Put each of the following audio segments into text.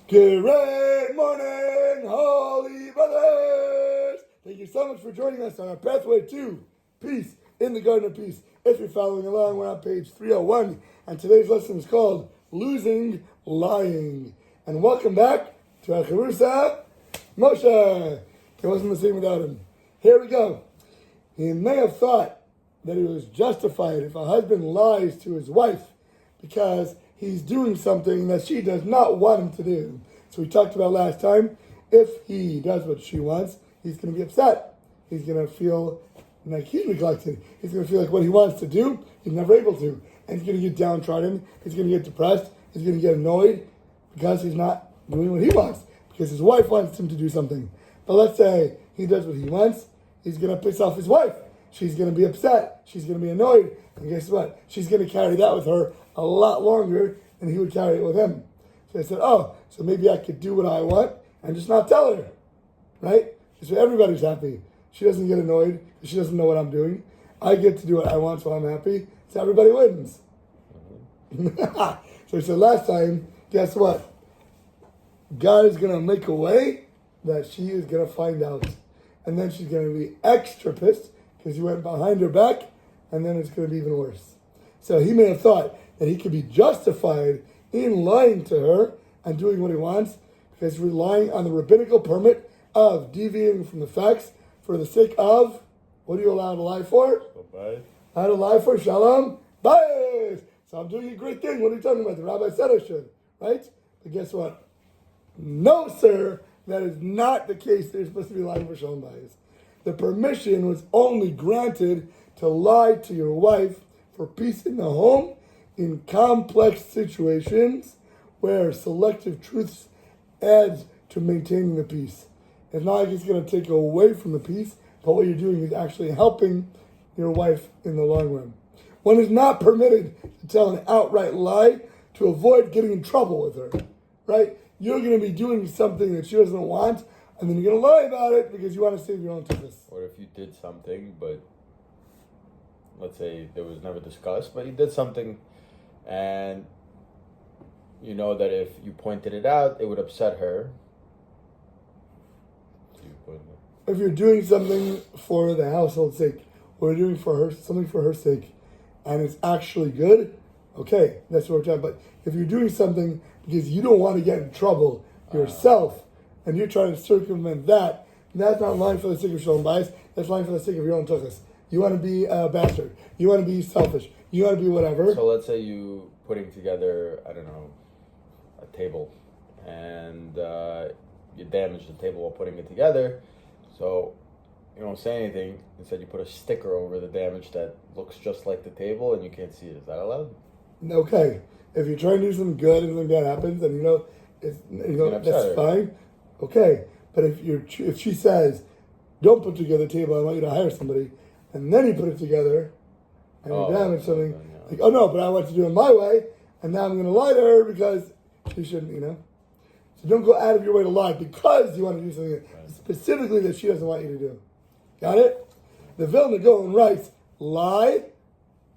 Good morning, holy brothers! Thank you so much for joining us on our pathway to peace in the Garden of Peace. If you're following along, we're on page 301, and today's lesson is called Losing Lying. And welcome back to our Charusa, Moshe. It wasn't the same without him. Here we go. He may have thought that it was justified if a husband lies to his wife because he's doing something that she does not want him to do. So we talked about last time, if he does what she wants, he's going to be upset. He's going to feel like he's neglected. He's going to feel like what he wants to do, he's never able to. And he's going to get downtrodden. He's going to get depressed. He's going to get annoyed because he's not doing what he wants, because his wife wants him to do something. But let's say he does what he wants. He's going to piss off his wife. She's going to be upset. She's going to be annoyed. And guess what? She's going to carry that with her a lot longer than he would carry it with him. So I said, so maybe I could do what I want and just not tell her, right? So everybody's happy. She doesn't get annoyed because she doesn't know what I'm doing. I get to do what I want, so I'm happy. So everybody wins. So I said last time, guess what? God is going to make a way that she is going to find out. And then she's going to be extra pissed because he went behind her back, and then it's going to be even worse. So he may have thought that he could be justified in lying to her and doing what he wants because he's relying on the rabbinical permit of deviating from the facts for the sake of, what are you allowed to lie for? Allowed to lie for Shalom Bayis. So I'm doing a great thing. What are you talking about? The rabbi said I should, right? But guess what? No, sir, that is not the case. They're supposed to be lying for Shalom Bayis. The permission was only granted to lie to your wife for peace in the home in complex situations where selective truths adds to maintaining the peace. It's not like it's going to take away from the peace, but what you're doing is actually helping your wife in the long run. One is not permitted to tell an outright lie to avoid getting in trouble with her, right? You're going to be doing something that she doesn't want, and then you're going to lie about it because you want to save your own business. Or if you did something, but let's say it was never discussed, but you did something and you know that if you pointed it out, it would upset her. If you're doing something for the household's sake, or you're doing for her something for her sake, and it's actually good, okay, that's what we're talking about. But if you're doing something because you don't want to get in trouble yourself, and you're trying to circumvent that, that's not lying for the sake of Shalom Bayis, that's lying for the sake of your own tuchus. You want to be a bastard. You want to be selfish. You want to be whatever. So let's say you putting together, I don't know, a table, and you damage the table while putting it together. So you don't say anything. Instead, you put a sticker over the damage that looks just like the table, and you can't see it. Is that allowed? Okay. If you're trying to do something good and something bad happens, and that's fine. Okay. But if she says, "Don't put together a table. I want you to hire somebody," and then you put it together, and you damage something, like, "Oh no, but I want to do it my way," and now I'm going to lie to her because she shouldn't, So don't go out of your way to lie because you want to do something specifically that she doesn't want you to do. Got it? The Vilna Gaon writes, lie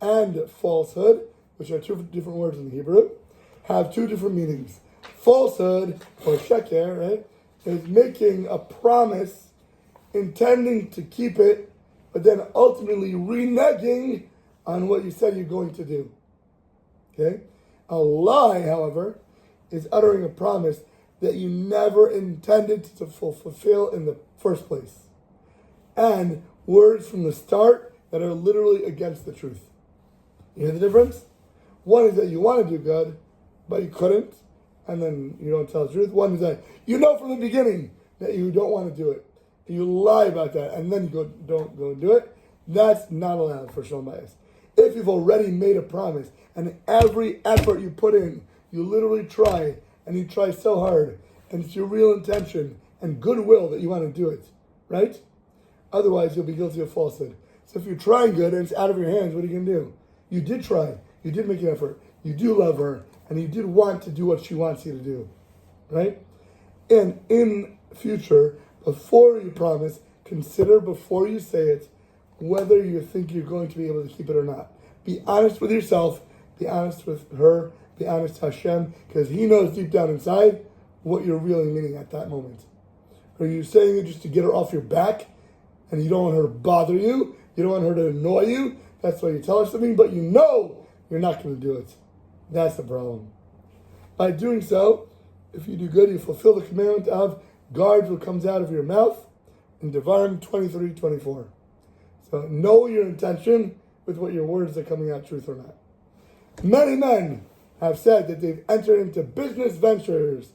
and falsehood, which are two different words in Hebrew, have two different meanings. Falsehood, or sheker, right, is making a promise, intending to keep it, but then ultimately reneging on what you said you're going to do. Okay? A lie, however, is uttering a promise that you never intended to fulfill in the first place. And words from the start that are literally against the truth. You hear the difference? One is that you want to do good, but you couldn't, and then you don't tell the truth. One is that you know from the beginning that you don't want to do it. You lie about that, and then you don't go do it. That's not allowed for Shalom Bayis. If you've already made a promise, and every effort you put in, you literally try, and you try so hard, and it's your real intention and goodwill that you want to do it, right? Otherwise, you'll be guilty of falsehood. So if you're trying good and it's out of your hands, what are you going to do? You did try. You did make an effort. You do love her, and you did want to do what she wants you to do, right? And in future, before you promise, consider before you say it whether you think you're going to be able to keep it or not. Be honest with yourself. Be honest with her. Be honest to Hashem, because He knows deep down inside what you're really meaning at that moment. Are you saying it just to get her off your back and you don't want her to bother you? You don't want her to annoy you? That's why you tell her something, but you know you're not going to do it. That's the problem. By doing so, if you do good, you fulfill the commandment of guard what comes out of your mouth in Devarim 23:24. So know your intention with what your words are coming out truth or not. Many men have said that they've entered into business ventures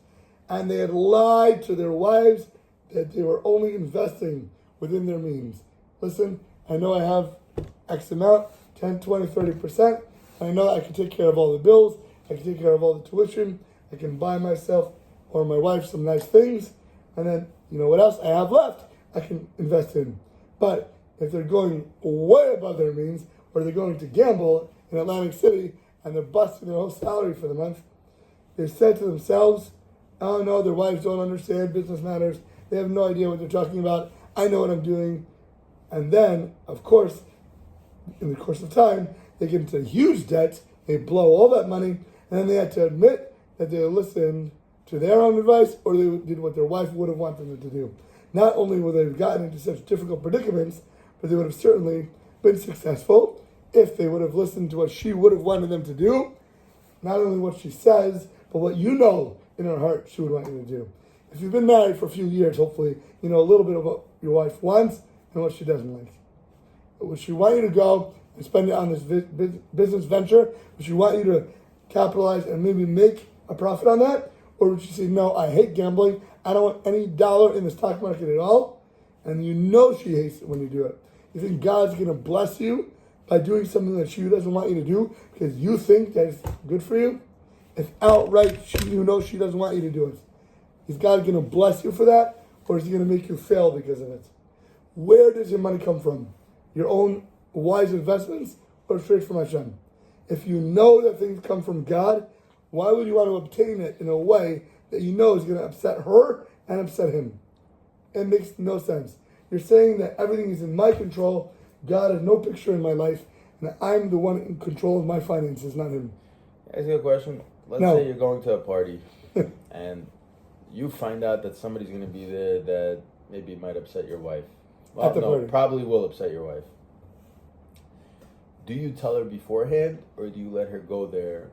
and they had lied to their wives that they were only investing within their means. Listen, I know I have X amount, 10, 20, 30%. I know I can take care of all the bills. I can take care of all the tuition. I can buy myself or my wife some nice things. And then, you know what else I have left, I can invest in. But if they're going way above their means, or they're going to gamble in Atlantic City and they're busting their whole salary for the month, they said to themselves, oh no, their wives don't understand business matters. They have no idea what they're talking about. I know what I'm doing. And then, of course, in the course of time, they get into huge debt. They blow all that money. And then they had to admit that they listened to their own advice or they did what their wife would have wanted them to do. Not only would they have gotten into such difficult predicaments, but they would have certainly been successful if they would have listened to what she would have wanted them to do. Not only what she says, but what you know in her heart she would want you to do. If you've been married for a few years, hopefully, you know a little bit of what your wife wants and what she doesn't like. Would she want you to go and spend it on this business venture? Would she want you to capitalize and maybe make a profit on that? Or would she say, no, I hate gambling. I don't want any dollar in the stock market at all. And you know she hates it when you do it. You think God's going to bless you by doing something that she doesn't want you to do because you think that it's good for you? If outright you know she doesn't want you to do it, is God going to bless you for that? Or is he going to make you fail because of it? Where does your money come from? Your own wise investments or straight from Hashem? If you know that things come from God, why would you want to obtain it in a way that you know is going to upset her and upset him? It makes no sense. You're saying that everything is in my control, God has no picture in my life, and I'm the one in control of my finances, not him. Ask you a question. Let's say you're going to a party and you find out that somebody's going to be there that maybe might upset your wife. Well, no, probably will upset your wife. Do you tell her beforehand, or do you let her go there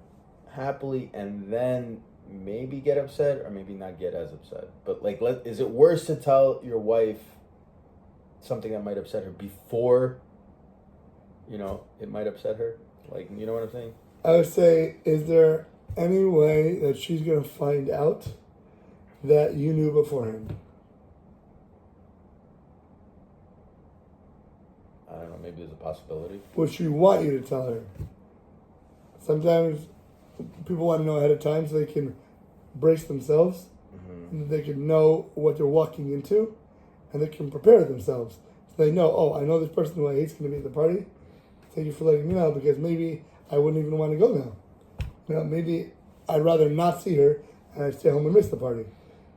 happily and then maybe get upset, or maybe not get as upset? But like, is it worse to tell your wife something that might upset her before, you know, it might upset her? Like, you know what I'm saying? I would say, is there any way that she's going to find out that you knew beforehand? I don't know, maybe there's a possibility. Would she want you to tell her? Sometimes people want to know ahead of time so they can brace themselves, and they can know what they're walking into, and they can prepare themselves. So they know, oh, I know this person who I hate is going to be at the party. Thank you for letting me know, because maybe I wouldn't even want to go now. You know, maybe I'd rather not see her and I'd stay home and miss the party.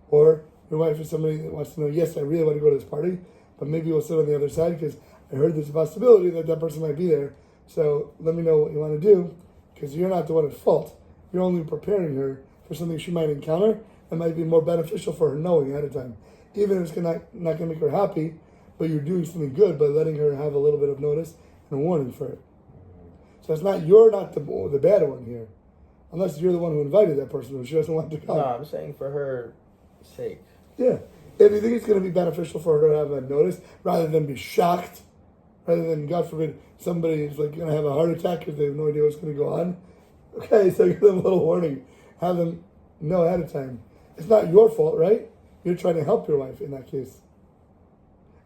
Or your wife is somebody that wants to know, yes, I really want to go to this party, but maybe we'll sit on the other side because I heard there's a possibility that that person might be there. So let me know what you want to do, because you're not the one at fault. You're only preparing her for something she might encounter that might be more beneficial for her knowing ahead of time. Even if it's not going to make her happy, but you're doing something good by letting her have a little bit of notice and a warning for it. So it's not, you're not the bad one here. Unless you're the one who invited that person who she doesn't want to come. No, I'm saying for her sake. Yeah. If you think it's going to be beneficial for her to have a notice, rather than be shocked, rather than, God forbid, somebody is like going to have a heart attack because they have no idea what's going to go on. Okay, so give them a little warning. Have them know ahead of time. It's not your fault, right? You're trying to help your wife in that case.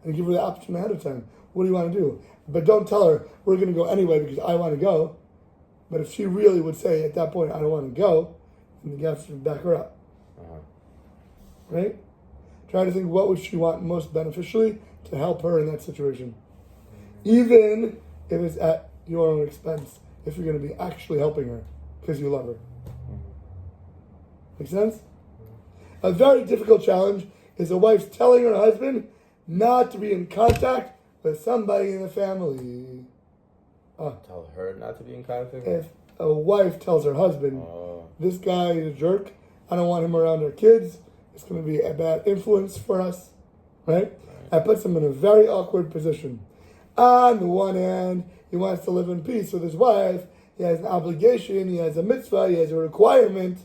And give her the option ahead of time. What do you want to do? But don't tell her, we're going to go anyway because I want to go. But if she really would say at that point, I don't want to go, then you have to back her up. Right? Try to think, what would she want most beneficially to help her in that situation? Even if it's at your own expense, if you're going to be actually helping her because you love her. Make sense? A very difficult challenge is a wife telling her husband not to be in contact with somebody in the family. Tell her not to be in contact? If a wife tells her husband, this guy is a jerk, I don't want him around our kids. It's going to be a bad influence for us, right? That puts him in a very awkward position. On the one hand, he wants to live in peace with his wife. He has an obligation. He has a mitzvah. He has a requirement,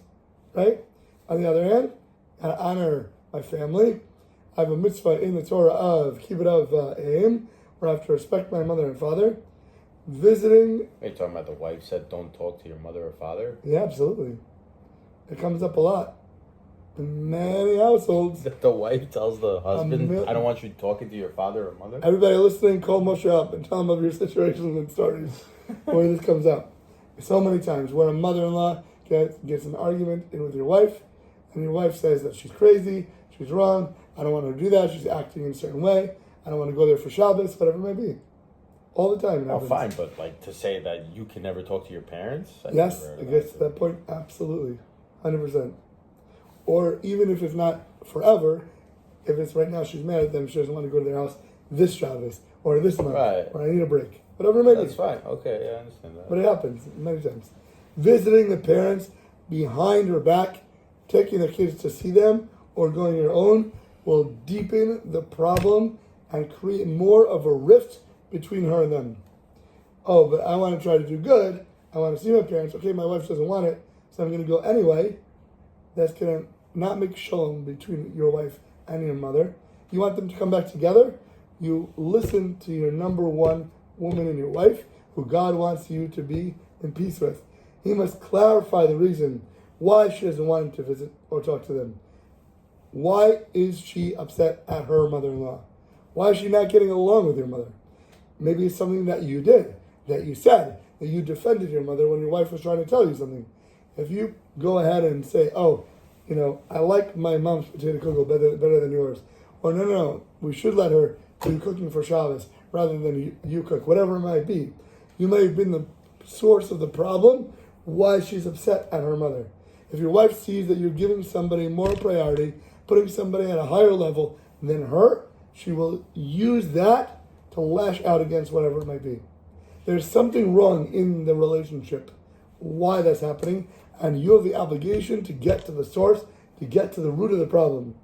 right? On the other hand, I honor my family. I have a mitzvah in the Torah of kibbud av v'em, where I have to respect my mother and father. Visiting. Are you talking about the wife said don't talk to your mother or father? Yeah, absolutely. It comes up a lot in many households. The wife tells the husband, I don't want you talking to your father or mother? Everybody listening, call Moshe up and tell him of your situations and stories where this comes up. So many times where a mother-in-law gets an argument in with your wife, and your wife says that she's crazy, she's wrong, I don't want her to do that, she's acting in a certain way, I don't want to go there for Shabbos, whatever it may be. All the time. Oh, fine, but like to say that you can never talk to your parents? Yes, it gets to that point, absolutely. 100%. Or even if it's not forever, if it's right now she's mad at them, she doesn't want to go to their house this Shabbos, or this month, or I need a break. Whatever it may be. That's fine. Okay, yeah, I understand that. But it happens many times. Visiting the parents behind or back, taking the kids to see them, or going your own, will deepen the problem and create more of a rift between her and them. Oh, but I want to try to do good. I want to see my parents. Okay, my wife doesn't want it, so I'm going to go anyway. That's going to not make shalom between your wife and your mother. You want them to come back together? You listen to your number one woman in your wife, who God wants you to be in peace with. He must clarify the reason why she doesn't want him to visit or talk to them. Why is she upset at her mother-in-law? Why is she not getting along with your mother? Maybe it's something that you did, that you said, that you defended your mother when your wife was trying to tell you something. If you go ahead and say, oh, I like my mom's potato kugel better than yours. Or no, we should let her do cooking for Shabbos rather than you cook, whatever it might be. You may have been the source of the problem, why she's upset at her mother. If your wife sees that you're giving somebody more priority, putting somebody at a higher level than her, she will use that to lash out against whatever it might be. There's something wrong in the relationship, why that's happening, and you have the obligation to get to the source, to get to the root of the problem.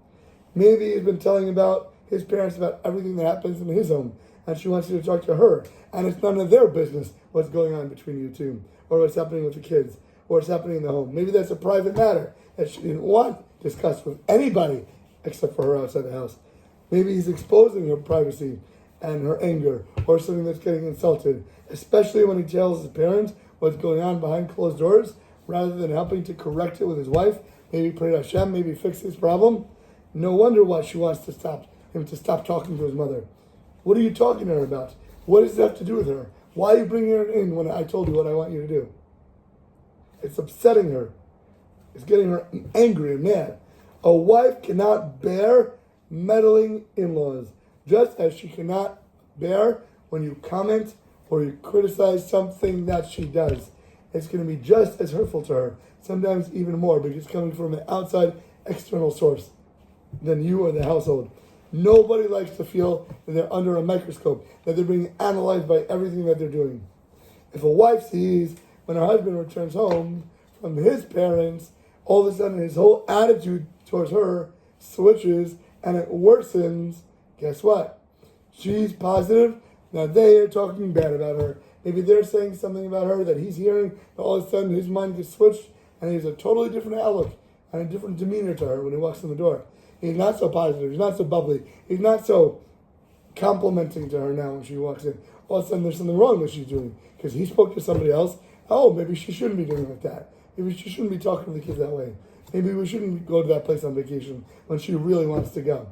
Maybe he's been telling about his parents about everything that happens in his home, and she wants you to talk to her, and it's none of their business what's going on between you two, or what's happening with the kids, or what's happening in the home. Maybe that's a private matter that she didn't want discussed with anybody except for her outside the house. Maybe he's exposing her privacy and her anger, or something that's getting insulted, especially when he tells his parents what's going on behind closed doors, rather than helping to correct it with his wife, maybe pray to Hashem, maybe fix his problem. No wonder why she wants to stop talking to his mother. What are you talking to her about? What does that have to do with her? Why are you bringing her in when I told you what I want you to do? It's upsetting her. It's getting her angry and mad. A wife cannot bear meddling in-laws, just as she cannot bear when you comment or you criticize something that she does. It's going to be just as hurtful to her, sometimes even more, because it's coming from an outside external source than you or the household. Nobody likes to feel that they're under a microscope, that they're being analyzed by everything that they're doing. If a wife sees when her husband returns home from his parents, all of a sudden his whole attitude towards her switches and it worsens, guess what? She's positive. Now they are talking bad about her. Maybe they're saying something about her that he's hearing, but all of a sudden his mind gets switched and he has a totally different outlook and a different demeanor to her when he walks in the door. He's not so positive. He's not so bubbly. He's not so complimenting to her now when she walks in. All of a sudden there's something wrong with what she's doing because he spoke to somebody else. Oh, maybe she shouldn't be doing like that. Maybe she shouldn't be talking to the kids that way. Maybe we shouldn't go to that place on vacation when she really wants to go.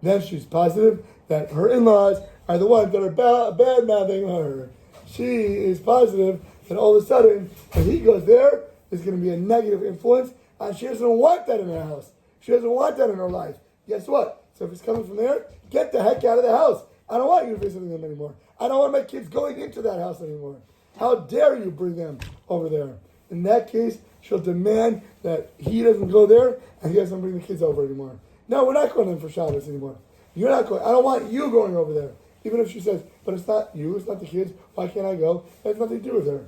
Then she's positive that her in-laws are the ones that are bad-mouthing her. She is positive that all of a sudden, when he goes there, there's going to be a negative influence, and she doesn't want that in her house. She doesn't want that in her life. Guess what? So if it's coming from there, get the heck out of the house. I don't want you visiting them anymore. I don't want my kids going into that house anymore. How dare you bring them over there? In that case, she'll demand that he doesn't go there and he doesn't bring the kids over anymore. No, we're not going in for Shabbos anymore. You're not going. I don't want you going over there. Even if she says, but it's not you, it's not the kids, why can't I go? It has nothing to do with her.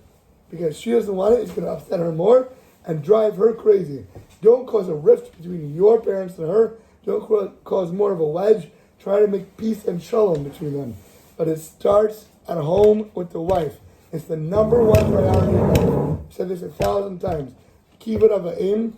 Because she doesn't want it, it's going to upset her more and drive her crazy. Don't cause a rift between your parents and her. Don't cause more of a wedge. Try to make peace and shalom between them. But it starts at home with the wife. It's the number one priority in life. I've said this 1,000 times. Kibbut of aim.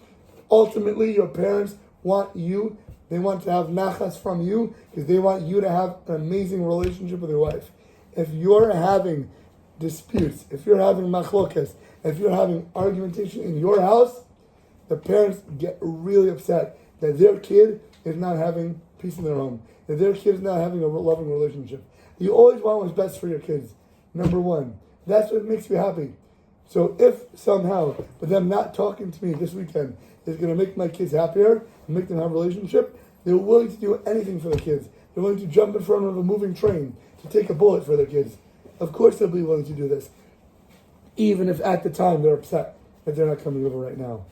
Ultimately, your parents want you. They want to have nachas from you because they want you to have an amazing relationship with your wife. If you're having disputes, if you're having machlokas, if you're having argumentation in your house, the parents get really upset that their kid is not having peace in their home, that their kid is not having a loving relationship. You always want what's best for your kids, number one. That's what makes you happy. So if somehow, with them not talking to me this weekend, is going to make my kids happier and make them have a relationship, they're willing to do anything for their kids. They're willing to jump in front of a moving train to take a bullet for their kids. Of course they'll be willing to do this, even if at the time they're upset that they're not coming over right now.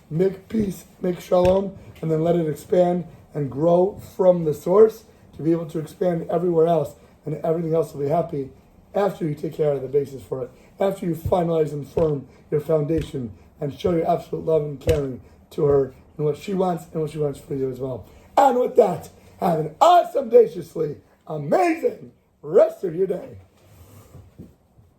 Make peace, make shalom, and then let it expand and grow from the source to be able to expand everywhere else, and everything else will be happy after you take care of the basis for it, after you finalize and firm your foundation and show your absolute love and caring to her and what she wants and what she wants for you as well. And with that, have an awesome, audaciously amazing rest of your day.